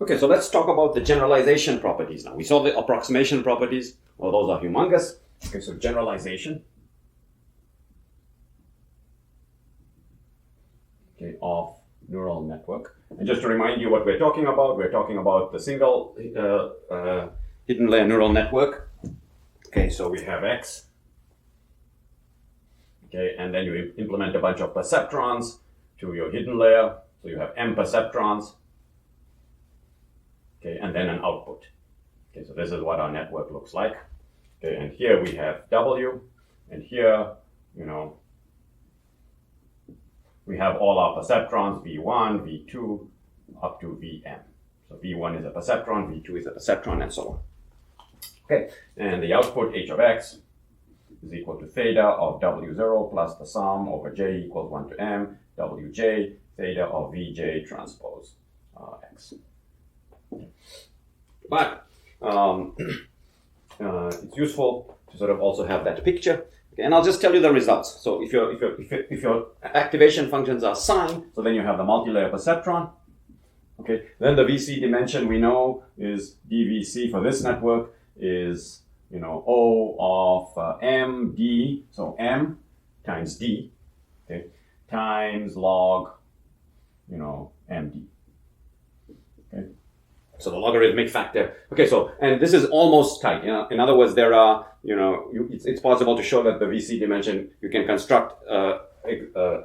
Okay, so let's talk about the generalization properties now. We saw the approximation properties. Well, those are humongous. Okay, so generalization. Okay, of neural network. And just to remind you what we're talking about the single hidden layer neural network. Okay, so we have X. Okay, and then you implement a bunch of perceptrons to your hidden layer. So you have M perceptrons. Okay, and then an output. Okay, so this is what our network looks like. Okay, and here we have W, and here, we have all our perceptrons, V1, V2, up to Vm. So V1 is a perceptron, V2 is a perceptron, and so on. Okay, and the output, H of X, is equal to theta of W0 plus the sum over J equals 1 to M, Wj, theta of Vj transpose X. But it's useful to sort of also have that picture. Okay, and I'll just tell you the results. So if your activation functions are sine, so then you have the multilayer perceptron. Okay, then the Vc dimension we know is dVc for this network is O of m d, so m times d, okay, times log md. Okay. So the logarithmic factor. Okay, so, and this is almost tight. In other words, there are, it's possible to show that the Vc dimension, you can construct a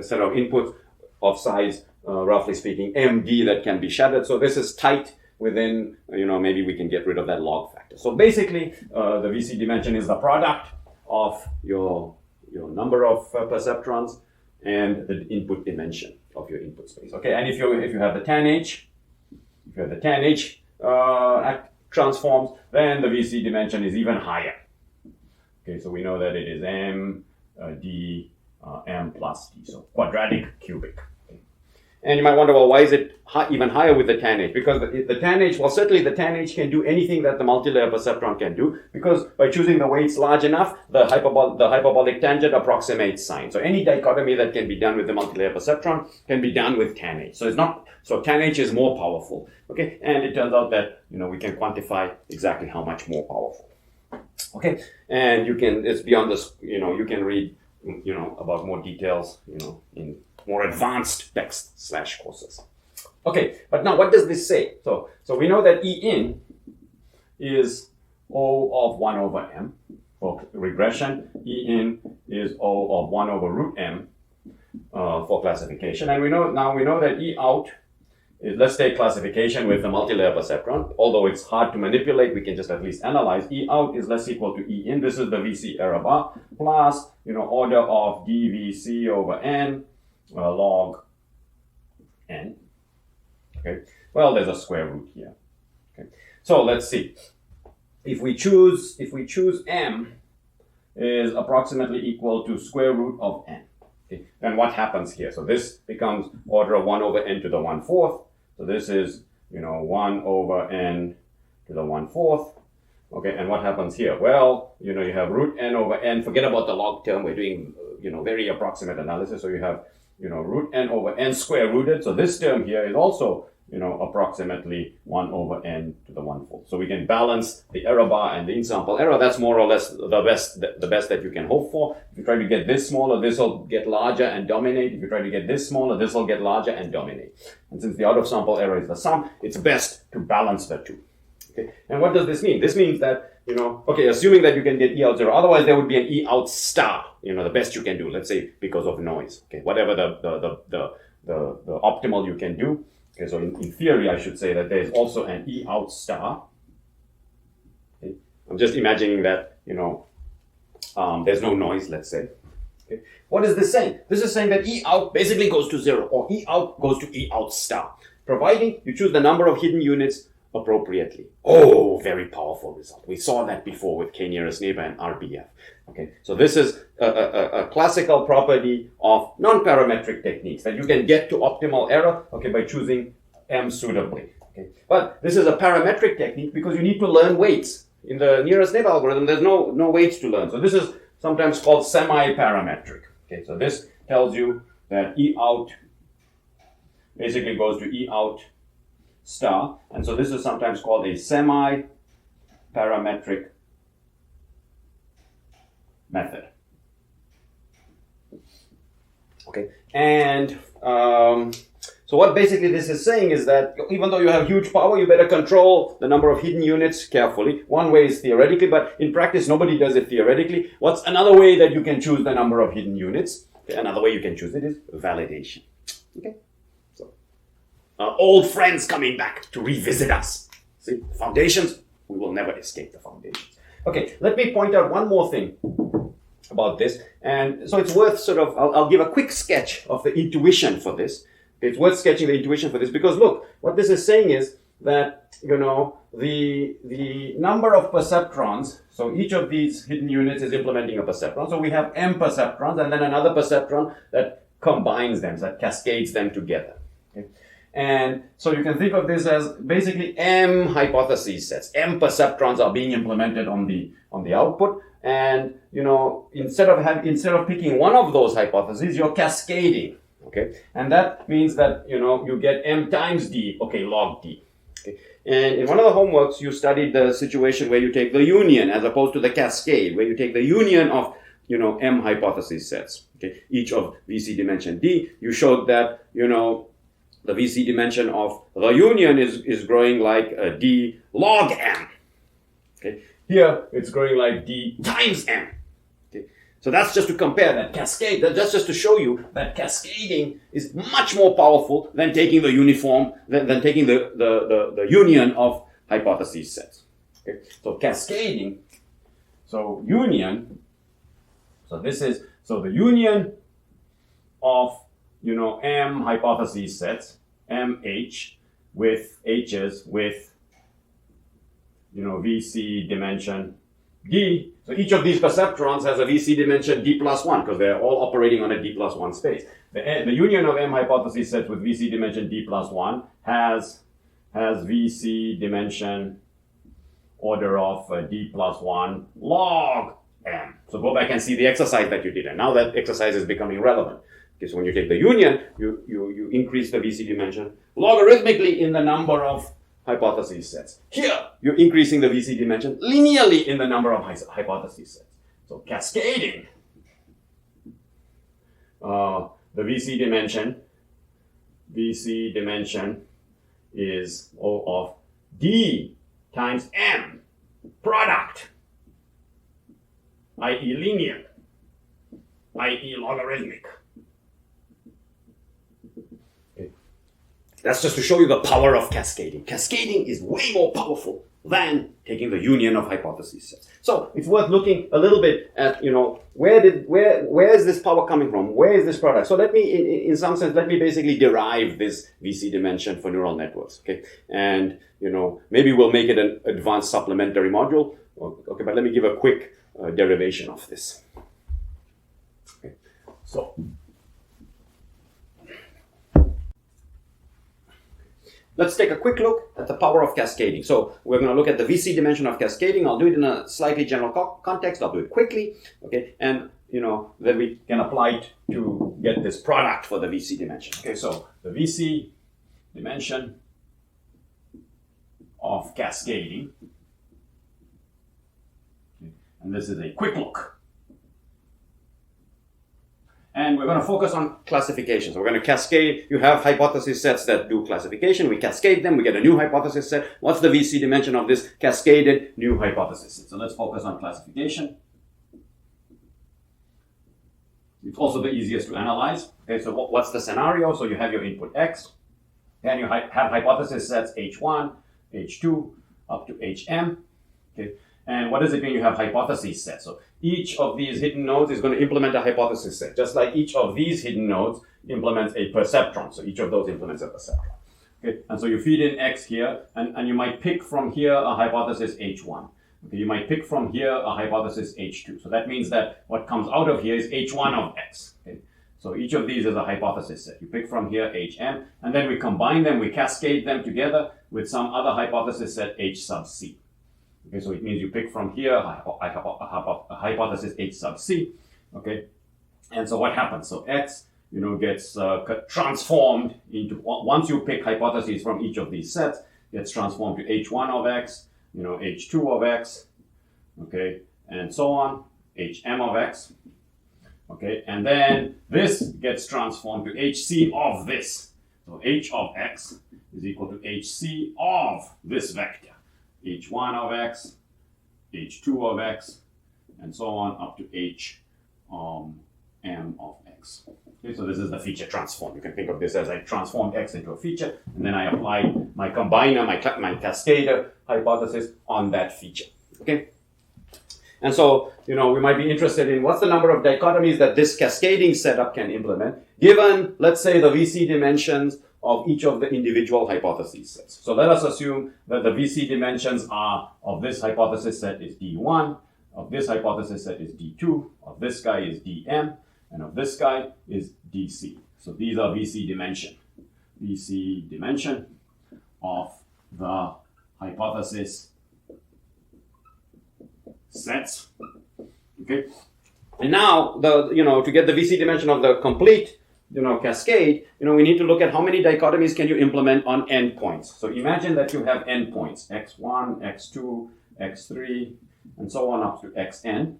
set of inputs of size, roughly speaking, md that can be shattered. So this is tight within, maybe we can get rid of that log factor. So basically, the Vc dimension is the product of your number of perceptrons and the input dimension of your input space. Okay, and if you have the tanh, transforms, then the Vc dimension is even higher. Okay, so we know that it is m, d, m plus d, so quadratic cubic. Okay. And you might wonder, well, why is it even higher with the tanh? Because the tanh, well, certainly the tanh can do anything that the multilayer perceptron can do, because by choosing the weights large enough, the hyperbolic tangent approximates sine. So any dichotomy that can be done with the multilayer perceptron can be done with tanh. So tanh is more powerful. Okay, and it turns out that we can quantify exactly how much more powerful. Okay, and it's beyond this. You can read about more details in more advanced text/courses. Okay, but now what does this say? So we know that E in is O of 1 over m. For regression, E in is O of 1 over root m for classification. And we know that E out is, let's take classification with the multilayer perceptron. Although it's hard to manipulate, we can just at least analyze. E out is less equal to E in. This is the Vc error bar plus, order of dVc over n log n. Okay. Well, there's a square root here. Okay. So let's see. If we choose m is approximately equal to square root of n. Okay. Then what happens here? So this becomes order of 1 over n to the 1/4. So this is 1 over n to the 1/4. Okay, and what happens here? Well, you have root n over n. Forget about the log term. We're doing very approximate analysis. So you have root n over n square rooted. So this term here is also approximately 1 over n to the 1/4. So we can balance the error bar and the in-sample error. That's more or less the best that you can hope for. If you try to get this smaller, this will get larger and dominate. If you try to get this smaller, this will get larger and dominate. And since the out-of-sample error is the sum, it's best to balance the two. Okay. And what does this mean? This means that, assuming that you can get E out 0, otherwise there would be an E out star, the best you can do, let's say, because of noise. Okay, whatever the optimal you can do. Okay, so in theory, I should say that there's also an E out star. Okay. I'm just imagining that, there's no noise, let's say. Okay. What is this saying? This is saying that E out basically goes to 0, or E out goes to E out star, providing you choose the number of hidden units appropriately. Oh, very powerful result. We saw that before with K nearest neighbor and RBF. Okay, so this is a classical property of non-parametric techniques, that you can get to optimal error, okay, by choosing m suitably. Okay, but this is a parametric technique because you need to learn weights. In the nearest neighbor algorithm, there's no weights to learn. So this is sometimes called semi-parametric. Okay, so this tells you that E out basically goes to E out star. And so this is sometimes called a semi-parametric method. Okay, and so what basically this is saying is that even though you have huge power, you better control the number of hidden units carefully. One way is theoretically, but in practice, nobody does it theoretically. What's another way that you can choose the number of hidden units? Okay, another way you can choose it is validation. Okay, so old friends coming back to revisit us. See, foundations, we will never escape the foundations. Okay, let me point out one more thing about this. And so it's worth sort of, I'll give a quick sketch of the intuition for this. It's worth sketching the intuition for this because look, what this is saying is that, you know, the number of perceptrons, so each of these hidden units is implementing a perceptron. So we have m perceptrons and then another perceptron that combines them, that cascades them together. Okay? And so you can think of this as basically m hypothesis sets. M perceptrons are being implemented on the output. And, you know, instead of picking one of those hypotheses, you're cascading, okay? And that means that, you know, you get m times d, okay, log d. Okay? And in one of the homeworks, you studied the situation where you take the union as opposed to the cascade, where you take the union of, you know, m hypothesis sets, okay? Each of Vc dimension d. You showed that, you know, the Vc dimension of the union is growing like d log m, okay? Here, it's growing like d times m. Okay? So that's just to compare that cascade. That's just to show you that cascading is much more powerful than taking the uniform, than taking the union of hypothesis sets. Okay? So cascading, so union, so this is, so the union of, you know, m hypothesis sets, mh, with h's, with, you know, Vc dimension d. So each of these perceptrons has a Vc dimension d plus 1 because they're all operating on a d plus 1 space. The union of m hypothesis sets with Vc dimension d plus 1 has Vc dimension order of d plus 1 log m. So go back and see the exercise that you did. And now that exercise is becoming relevant. Okay, so when you take the union, you increase the Vc dimension logarithmically in the number of hypothesis sets. Here, you're increasing the Vc dimension linearly in the number of hypothesis sets. So cascading, the Vc dimension is O of d times m product, i.e. linear, i.e. logarithmic. That's just to show you the power of cascading. Cascading is way more powerful than taking the union of hypothesis sets. So it's worth looking a little bit at, you know, where is this power coming from? Where is this product? So let me, in some sense, let me basically derive this Vc dimension for neural networks, okay? And, you know, maybe we'll make it an advanced supplementary module. Okay, but let me give a quick derivation of this. Okay, so let's take a quick look at the power of cascading. So we're going to look at the Vc dimension of cascading. I'll do it in a slightly general context. I'll do it quickly, okay? And, you know, then we can apply it to get this product for the Vc dimension. Okay, so the Vc dimension of cascading, okay, and this is a quick look. And we're going to focus on classification. So we're going to cascade. You have hypothesis sets that do classification. We cascade them. We get a new hypothesis set. What's the Vc dimension of this cascaded new hypothesis set? So let's focus on classification. It's also the easiest to analyze. Okay, so what's the scenario? So you have your input x, and you have hypothesis sets h1, h2, up to hm. Okay. And what does it mean you have hypothesis sets? So each of these hidden nodes is going to implement a hypothesis set, just like each of these hidden nodes implements a perceptron. So each of those implements a perceptron. Okay, and so you feed in x here, and you might pick from here a hypothesis h1. Okay, you might pick from here a hypothesis h2. So that means that what comes out of here is h1 of x. Okay, so each of these is a hypothesis set. You pick from here hm, and then we combine them, we cascade them together with some other hypothesis set h sub c. Okay, so it means you pick from here a hypothesis h sub c, okay? And so what happens? So x gets transformed into, once you pick hypotheses from each of these sets, gets transformed to h1 of x, h2 of x, okay, and so on, hm of x, okay, and then this gets transformed to hc of this. So h of x is equal to hc of this vector, h1 of x, h2 of x, and so on up to m of x. Okay, so this is the feature transform. You can think of this as I transformed x into a feature, and then I applied my combiner, my cascader hypothesis on that feature. Okay, and so we might be interested in what's the number of dichotomies that this cascading setup can implement, given, let's say, the VC dimensions of each of the individual hypothesis sets. So let us assume that the VC dimensions are of this hypothesis set is D1, of this hypothesis set is D2, of this guy is Dm, and of this guy is DC. So these are VC dimension of the hypothesis sets. Okay, and now to get the VC dimension of the complete cascade, we need to look at how many dichotomies can you implement on endpoints. So imagine that you have endpoints, x1, x2, x3, and so on up to xn.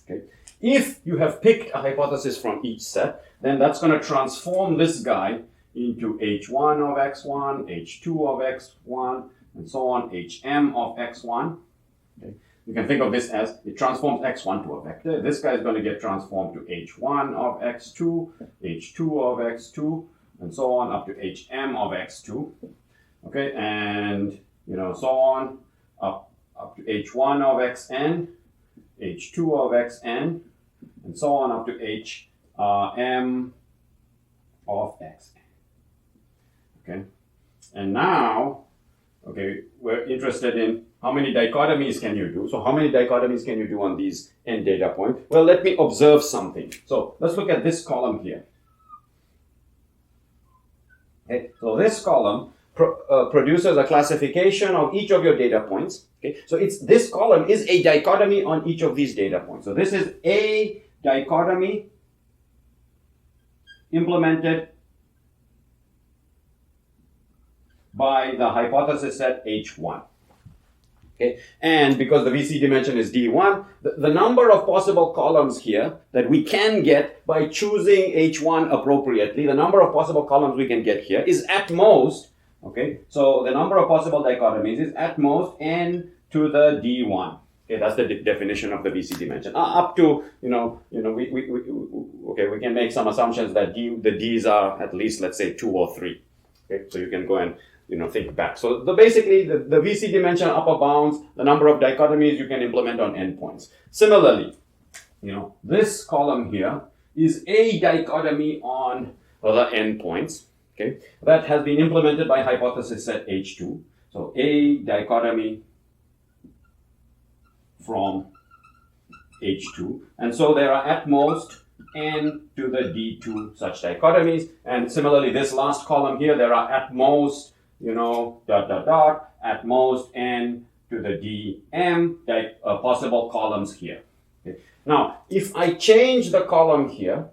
Okay. If you have picked a hypothesis from each set, then that's going to transform this guy into h1 of x1, h2 of x1, and so on, hm of x1. Okay. You can think of this as it transforms x1 to a vector. This guy is going to get transformed to h1 of x2, h2 of x2, and so on up to hm of x2. Okay, and so on up to h1 of xn, h2 of xn, and so on up to hm of xn. Okay, and now, we're interested in how many dichotomies can you do. So how many dichotomies can you do on these n data points? Well, let me observe something. So let's look at this column here. Okay, so this column produces a classification of each of your data points. Okay, so this column is a dichotomy on each of these data points. So this is a dichotomy implemented by the hypothesis set H1. Okay, and because the VC dimension is D1, the number of possible columns here that we can get by choosing H1 appropriately, the number of possible columns we can get here is at most, so the number of possible dichotomies is at most n to the D1. Okay, that's the definition of the VC dimension. Up to, we can make some assumptions that the D's are at least, let's say, 2 or 3. Okay, so you can go and think back. So basically, the VC dimension upper bounds the number of dichotomies you can implement on endpoints. Similarly, this column here is a dichotomy on the endpoints. Okay, that has been implemented by hypothesis set H2. So a dichotomy from H2, and so there are at most n to the D2 such dichotomies. And similarly, this last column here, there are at most at most n to the dm possible columns here. Okay. Now, if I change the column here,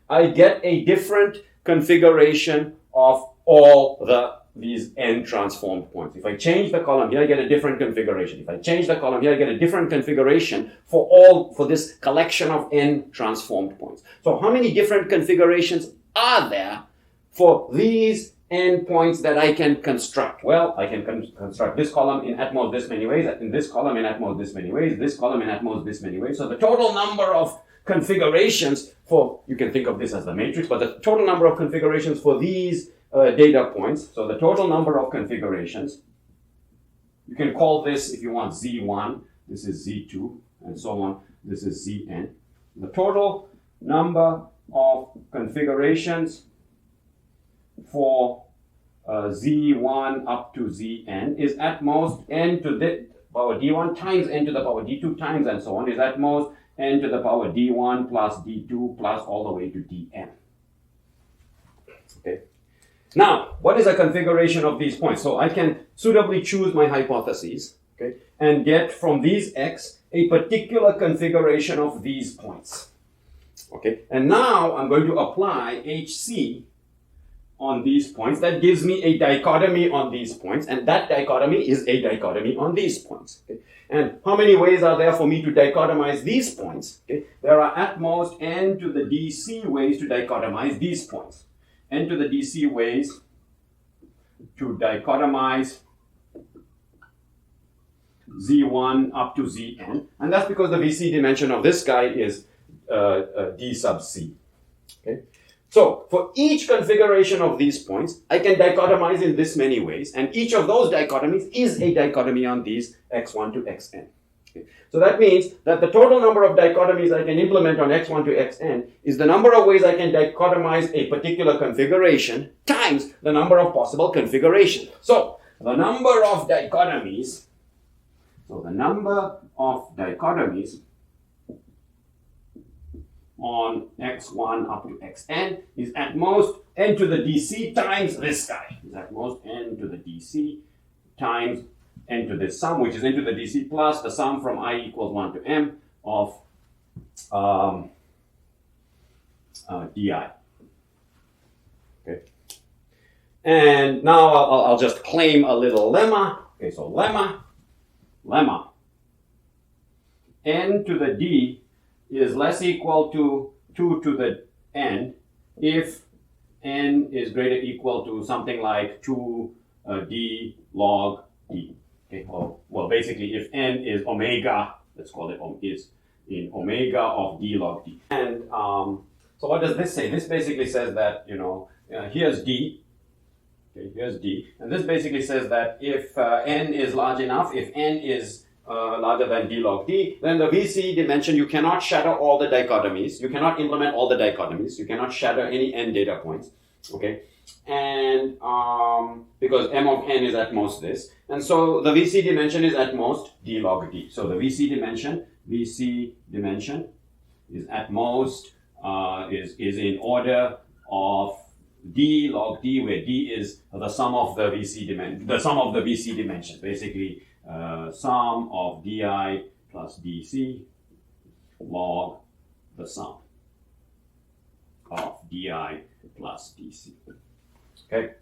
I get a different configuration of all these n transformed points. If I change the column here, I get a different configuration. If I change the column here, I get a different configuration for this collection of n transformed points. So how many different configurations are there for these n points that I can construct? Well, I can construct this column in at most this many ways, and this column in at most this many ways, this column in at most this many ways. So the total number of configurations you can think of this as the matrix, but the total number of configurations for these data points, so the total number of configurations, you can call this, if you want, Z1, this is Z2, and so on, this is Zn. The total number of configurations for Z1 up to Zn is at most n to the power D1 times n to the power D2 times, and so on, is at most n to the power D1 plus D2 plus all the way to Dn. Okay. Now, what is a configuration of these points? So I can suitably choose my hypotheses, okay, and get from these x a particular configuration of these points. Okay, and now I'm going to apply HC on these points. That gives me a dichotomy on these points, and that dichotomy is a dichotomy on these points. Okay? And how many ways are there for me to dichotomize these points? Okay? There are at most n to the dc ways to dichotomize these points. N to the dc ways to dichotomize z1 up to zn, and that's because the Vc dimension of this guy is d sub c. Okay? So for each configuration of these points, I can dichotomize in this many ways, and each of those dichotomies is a dichotomy on these x1 to xn. Okay? So that means that the total number of dichotomies I can implement on x1 to xn is the number of ways I can dichotomize a particular configuration times the number of possible configurations. So the number of dichotomies on x1 up to xn is at most n to the dc times this guy. Is at most n to the dc times n to this sum, which is n to the dc plus the sum from I equals 1 to m of di. Okay. And now I'll just claim a little lemma. Okay, so lemma n to the d is less equal to 2 to the n if n is greater equal to something like 2 d log d. Okay, well, basically if n is omega, let's call it is in omega of d log d. And so what does this say? This basically says that, here's d. Okay, here's d. And this basically says that if n is large enough, if n is larger than d log d, then the Vc dimension, you cannot shatter all the dichotomies. You cannot implement all the dichotomies. You cannot shatter any n data points. Okay, and because m of n is at most this, and so the Vc dimension is at most d log d. So the Vc dimension is at most is in order of d log d, where d is the sum of the Vc dimensions, basically. Sum of di plus dc log the sum of di plus dc. Okay.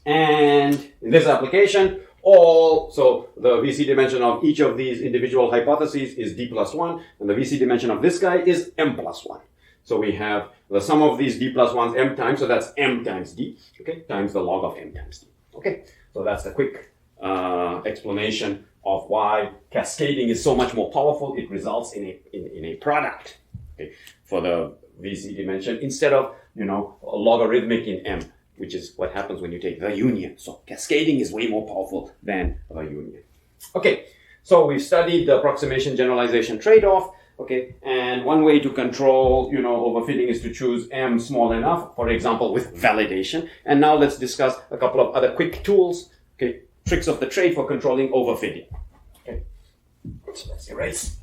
And in this application, so the Vc dimension of each of these individual hypotheses is d plus 1, and the Vc dimension of this guy is m plus 1. So we have the sum of these d plus 1s m times, so that's m times d, okay, times the log of m times d. Okay, so that's the quick explanation of why cascading is so much more powerful. It results in a product, okay, for the Vc dimension instead of a logarithmic in m, which is what happens when you take the union. So cascading is way more powerful than the union. Okay, so we've studied the approximation generalization trade-off. Okay, and one way to control overfitting is to choose m small enough, for example, with validation. And now let's discuss a couple of other quick tools. Okay. Tricks of the trade for controlling overfitting. Okay, so let's erase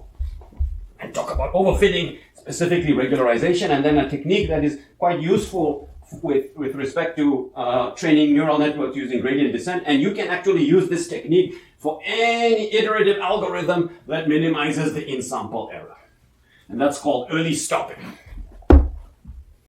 and talk about overfitting, specifically regularization, and then a technique that is quite useful with respect to training neural networks using gradient descent. And you can actually use this technique for any iterative algorithm that minimizes the in-sample error. And that's called early stopping.